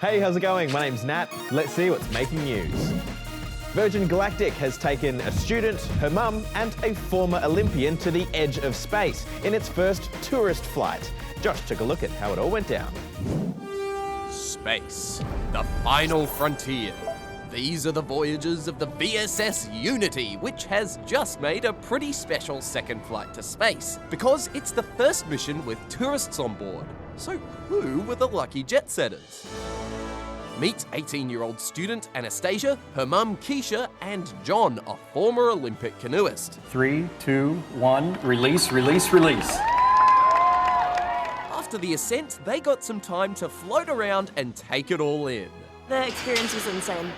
Hey, how's it going? My name's Nat. Let's see what's making news. Virgin Galactic has taken a student, her mum, and a former Olympian to the edge of space in its first tourist flight. Josh took a look at how it all went down. Space, the final frontier. These are the voyages of the VSS Unity, which has just made a pretty special second flight to space, because it's the first mission with tourists on board. So who were the lucky jet setters? Meet 18-year-old student Anastatia, her mum Keisha, and John, a former Olympic canoeist. 3, 2, 1, release, release, release. After the ascent, they got some time to float around and take it all in. The experience was insane.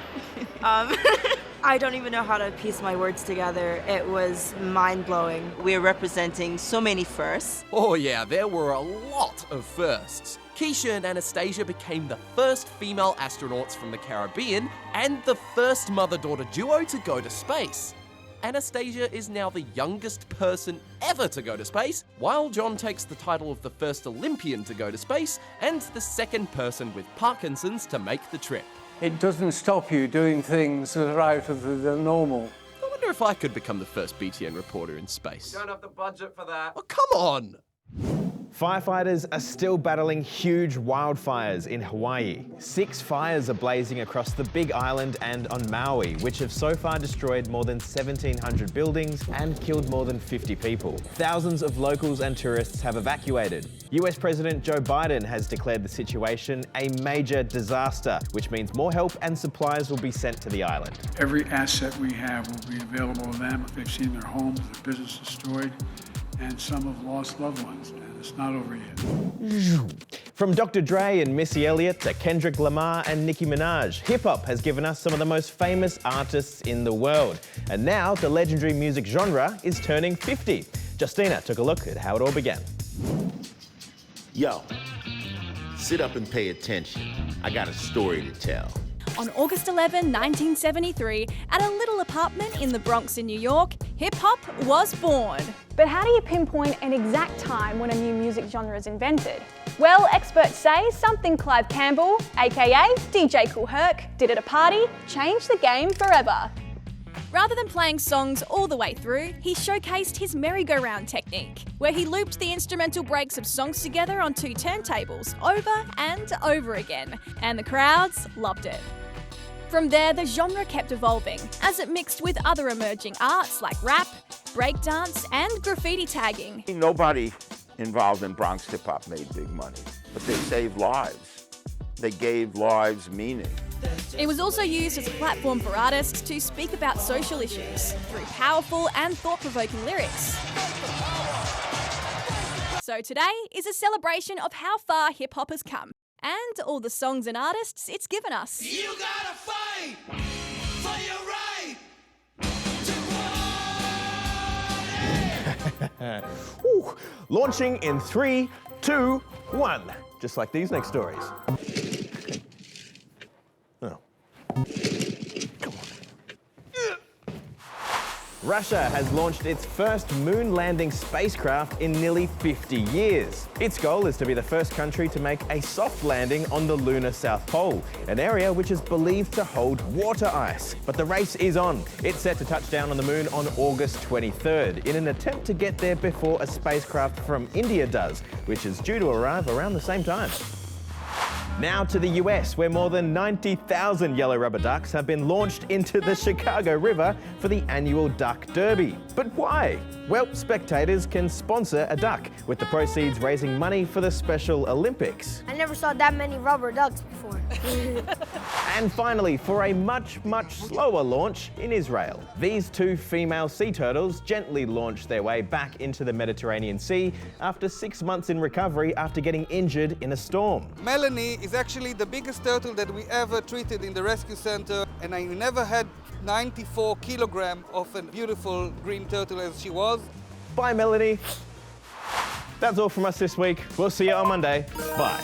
I don't even know how to piece my words together. It was mind-blowing. We're representing so many firsts. Oh yeah, there were a lot of firsts. Keisha and Anastatia became the first female astronauts from the Caribbean and the first mother-daughter duo to go to space. Anastasia is now the youngest person ever to go to space, while John takes the title of the first Olympian to go to space and the second person with Parkinson's to make the trip. It doesn't stop you doing things that are out of the normal. I wonder if I could become the first BTN reporter in space. Don't have the budget for that. Oh, come on! Firefighters are still battling huge wildfires in Hawaii. 6 fires are blazing across the Big Island and on Maui, which have so far destroyed more than 1,700 buildings and killed more than 50 people. Thousands of locals and tourists have evacuated. US President Joe Biden has declared the situation a major disaster, which means more help and supplies will be sent to the island. Every asset we have will be available to them if they've seen their homes, their business destroyed, and some have lost loved ones, and it's not over yet. From Dr. Dre and Missy Elliott to Kendrick Lamar and Nicki Minaj, hip-hop has given us some of the most famous artists in the world. And now the legendary music genre is turning 50. Justina took a look at how it all began. Yo, sit up and pay attention. I got a story to tell. On August 11, 1973, at a little apartment in the Bronx in New York, hip-hop was born. But how do you pinpoint an exact time when a new music genre is invented? Well, experts say something Clive Campbell, aka DJ Kool Herc, did at a party changed the game forever. Rather than playing songs all the way through, he showcased his merry-go-round technique, where he looped the instrumental breaks of songs together on 2 turntables over and over again, and the crowds loved it. From there, the genre kept evolving, as it mixed with other emerging arts like rap, breakdance, and graffiti tagging. Nobody involved in Bronx hip-hop made big money, but they saved lives. They gave lives meaning. It was also used as a platform for artists to speak about social issues through powerful and thought-provoking lyrics. So today is a celebration of how far hip-hop has come and all the songs and artists it's given us. You gotta fight for your right. Ooh, launching in 3, 2, 1. Just like these next stories. Oh. Come on. Russia has launched its first moon landing spacecraft in nearly 50 years. Its goal is to be the first country to make a soft landing on the lunar South Pole, an area which is believed to hold water ice. But the race is on. It's set to touch down on the moon on August 23rd in an attempt to get there before a spacecraft from India does, which is due to arrive around the same time. Now to the US, where more than 90,000 yellow rubber ducks have been launched into the Chicago River for the annual Duck Derby. But why? Well, spectators can sponsor a duck, with the proceeds raising money for the Special Olympics. I never saw that many rubber ducks before. And finally, for a much slower launch in Israel. These 2 female sea turtles gently launched their way back into the Mediterranean Sea after 6 months in recovery after getting injured in a storm. Melanie is actually the biggest turtle that we ever treated in the rescue center, and I never had 94 kilograms of a beautiful green turtle as she was. Bye, Melanie. That's all from us this week. We'll see you on Monday. Bye.